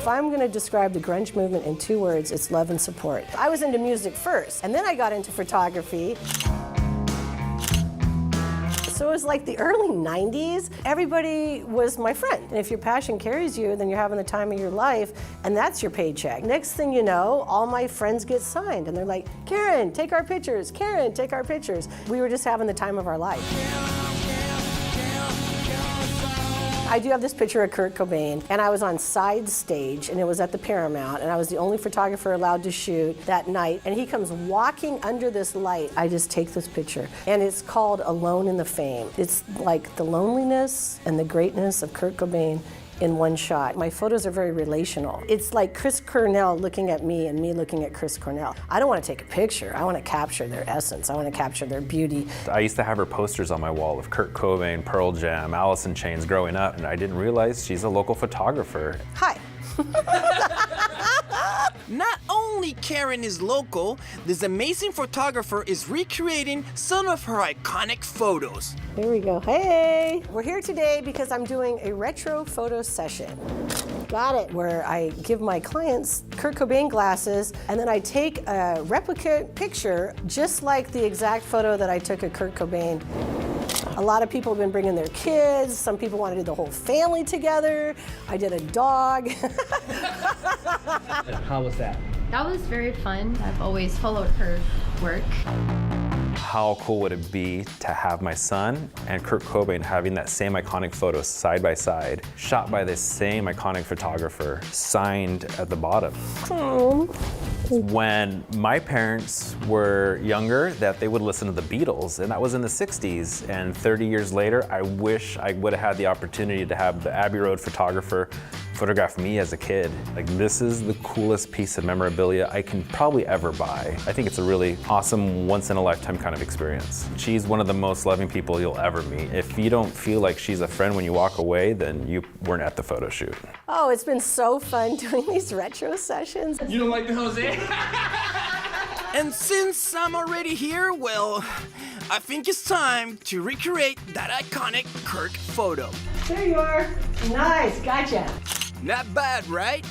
If I'm going to describe the grunge movement in 2 words, it's love and support. I was into music first, and then I got into photography. So it was like the early 90s. Everybody was my friend. And if your passion carries you, then you're having the time of your life, and that's your paycheck. Next thing you know, all my friends get signed, and they're like, Karen, take our pictures. Karen, take our pictures. We were just having the time of our life. I do have this picture of Kurt Cobain, and I was on side stage, and it was at the Paramount, and I was the only photographer allowed to shoot that night, and he comes walking under this light. I just take this picture, and it's called Alone in the Fame. It's like the loneliness and the greatness of Kurt Cobain in one shot. My photos are very relational. It's like Chris Cornell looking at me and me looking at Chris Cornell. I don't want to take a picture. I want to capture their essence. I want to capture their beauty. I used to have her posters on my wall of Kurt Cobain, Pearl Jam, Alice in Chains growing up, and I didn't realize she's a local photographer. Hi. Not only Karen is local, this amazing photographer is recreating some of her iconic photos. Here we go. Hey! We're here today because I'm doing a retro photo session. Got it. Where I give my clients Kurt Cobain glasses, and then I take a replica picture just like the exact photo that I took of Kurt Cobain. A lot of people have been bringing their kids. Some people want to do the whole family together. I did a dog. How was that? That was very fun. I've always followed her work. How cool would it be to have my son and Kurt Cobain having that same iconic photo side by side, shot by this same iconic photographer, signed at the bottom? Oh. When my parents were younger, that they would listen to the Beatles, and that was in the 60s. And 30 years later, I wish I would have had the opportunity to have the Abbey Road photographer photograph me as a kid. Like, this is the coolest piece of memorabilia I can probably ever buy. I think it's a really awesome, once-in-a-lifetime kind of experience. She's one of the most loving people you'll ever meet. If you don't feel like she's a friend when you walk away, then you weren't at the photo shoot. Oh, it's been so fun doing these retro sessions. You don't like the Jose? And since I'm already here, well, I think it's time to recreate that iconic Kurt photo. There you are. Nice, gotcha. Not bad, right?